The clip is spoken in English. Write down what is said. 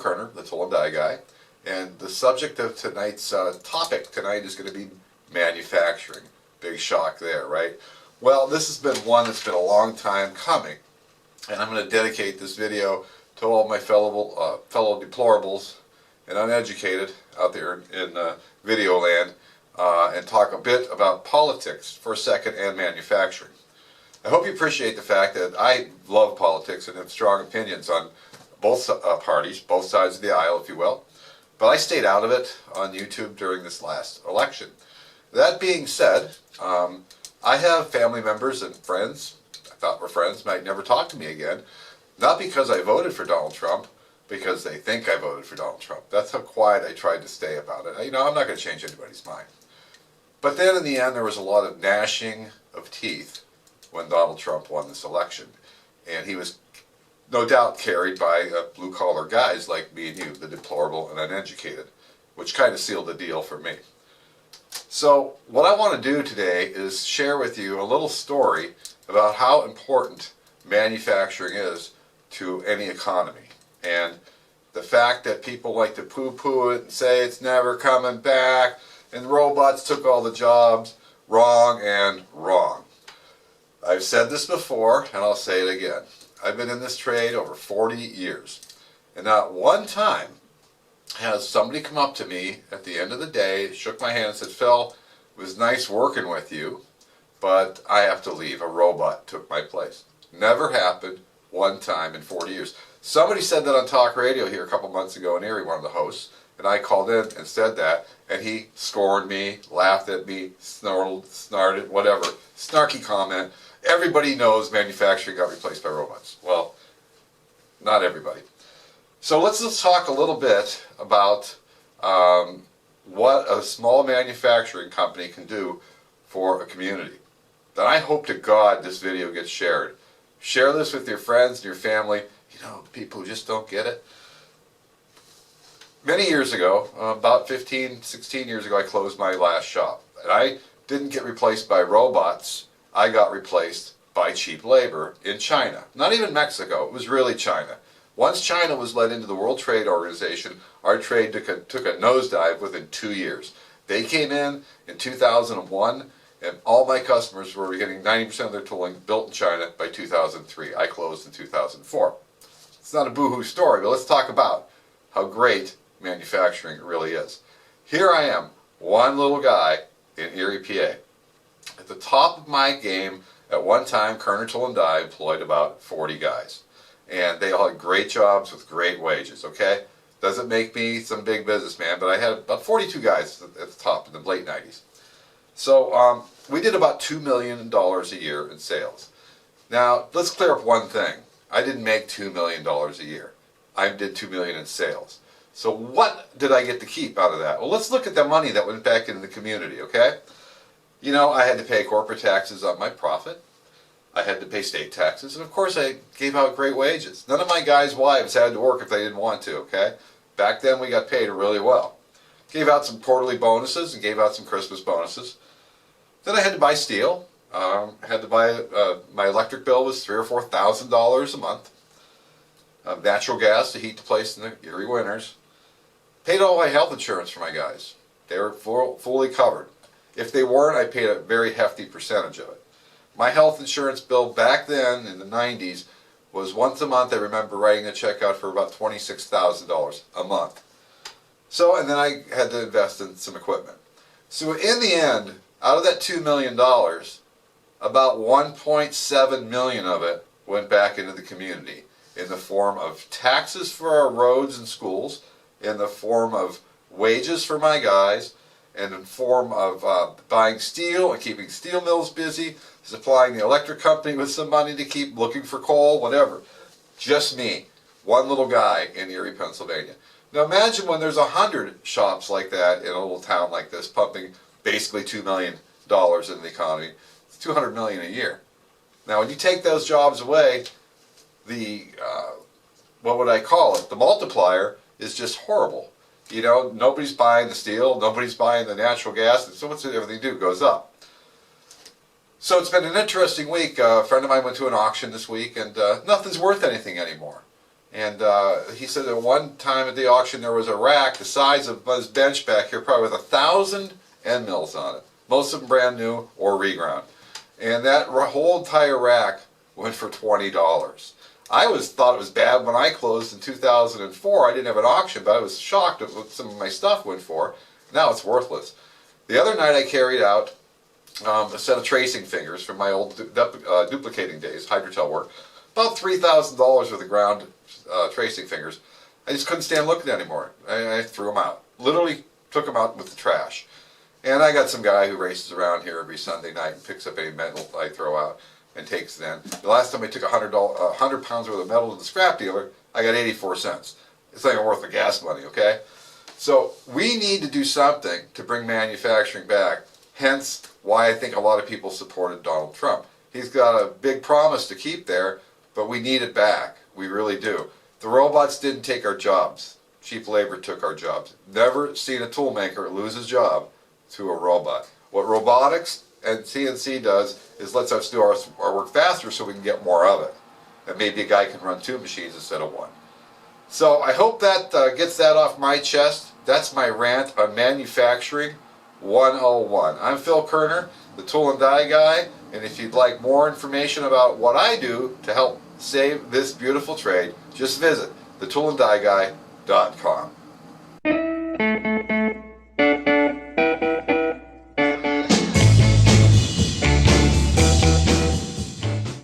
Kerner, the Tool and Die Guy, and the subject of tonight's topic tonight is going to be manufacturing. Big shock there, right? Well, this has been one that's been a long time coming, and I'm going to dedicate this video to all my fellow deplorables and uneducated out there in video land, and talk a bit about politics for a second and manufacturing. I hope you appreciate the fact that I love politics and have strong opinions on both parties, both sides of the aisle, if you will. But I stayed out of it on YouTube during this last election. That being said, I have family members and friends, I thought were friends, might never talk to me again. Not because I voted for Donald Trump, because they think I voted for Donald Trump. That's how quiet I tried to stay about it. You know, I'm not going to change anybody's mind. But then in the end, there was a lot of gnashing of teeth when Donald Trump won this election. And he was no doubt carried by blue-collar guys like me and you, the deplorable and uneducated, which kind of sealed the deal for me. So what I want to do today is share with you a little story about how important manufacturing is to any economy. And the fact that people like to poo-poo it and say it's never coming back and robots took all the jobs, wrong and wrong. I've said this before and I'll say it again. I've been in this trade over 40 years, and not one time has somebody come up to me at the end of the day, shook my hand and said, "Phil, it was nice working with you, but I have to leave. A robot took my place." Never happened one time in 40 years. Somebody said that on talk radio here a couple months ago in Erie, one of the hosts, and I called in and said that, and he scorned me, laughed at me, snarted, whatever, snarky comment. Everybody knows manufacturing got replaced by robots. Well, not everybody. So let's talk a little bit about what a small manufacturing company can do for a community. Then I hope to God this video gets shared. Share this with your friends and your family. You know, people who just don't get it. Many years ago, about 15, 16 years ago, I closed my last shop. And I didn't get replaced by robots. I got replaced by cheap labor in China. Not even Mexico, it was really China. Once China was let into the World Trade Organization, our trade took a nosedive within 2 years. They came in 2001, and all my customers were getting 90% of their tooling built in China by 2003. I closed in 2004. It's not a boohoo story, but let's talk about how great manufacturing really is. Here I am, one little guy in Erie, PA. At the top of my game, at one time, Kerner Tool and Die employed about 40 guys. And they all had great jobs with great wages, okay? Doesn't make me some big businessman, but I had about 42 guys at the top in the late 90s. So we did about $2 million a year in sales. Now, let's clear up one thing. I didn't make $2 million a year. I did $2 million in sales. So what did I get to keep out of that? Well, let's look at the money that went back into the community, okay? You know, I had to pay corporate taxes on my profit. I had to pay state taxes, and of course I gave out great wages. None of my guys' wives had to work if they didn't want to, okay? Back then we got paid really well. Gave out some quarterly bonuses and gave out some Christmas bonuses. Then I had to buy steel. Had to buy, my electric bill was $3,000 or $4,000 a month. Natural gas to heat the place in the Erie winters. Paid all my health insurance for my guys. They were fully covered. If they weren't, I paid a very hefty percentage of it. My health insurance bill back then in the 90s was once a month. I remember writing a check out for about $26,000 a month. So, and then I had to invest in some equipment. So in the end, out of that $2 million, about $1.7 million of it went back into the community in the form of taxes for our roads and schools, in the form of wages for my guys, and in the form of buying steel and keeping steel mills busy, supplying the electric company with some money to keep looking for coal, whatever. Just me, one little guy in Erie, Pennsylvania. Now imagine when there's 100 shops like that in a little town like this, pumping basically $2 million in the economy. It's $200 million a year. Now when you take those jobs away, the, what would I call it, the multiplier is just horrible. You know, nobody's buying the steel, nobody's buying the natural gas, and so what's everything do? Goes up. So it's been an interesting week. A friend of mine went to an auction this week, and nothing's worth anything anymore. And he said at one time at the auction there was a rack the size of his bench back here, probably with 1,000 end mills on it. Most of them brand new or reground. And that whole entire rack went for $20. I thought it was bad when I closed in 2004. I didn't have an auction, but I was shocked at what some of my stuff went for. Now it's worthless. The other night I carried out a set of tracing fingers from my old duplicating days, Hydrotel work. About $3,000 worth of ground tracing fingers. I just couldn't stand looking anymore. I threw them out. Literally took them out with the trash. And I got some guy who races around here every Sunday night and picks up any metal I throw out and takes it in. The last time I took 100 pounds worth of metal to the scrap dealer, I got 84 cents. It's not even worth the gas money, okay? So we need to do something to bring manufacturing back, hence why I think a lot of people supported Donald Trump. He's got a big promise to keep there, but we need it back. We really do. The robots didn't take our jobs. Cheap labor took our jobs. Never seen a tool maker lose his job to a robot. What robotics and CNC does is lets us do our work faster so we can get more of it. And maybe a guy can run 2 machines instead of 1. So I hope that gets that off my chest. That's my rant on Manufacturing 101. I'm Phil Kerner, the Tool and Die Guy, and if you'd like more information about what I do to help save this beautiful trade, just visit thetoolanddieguy.com.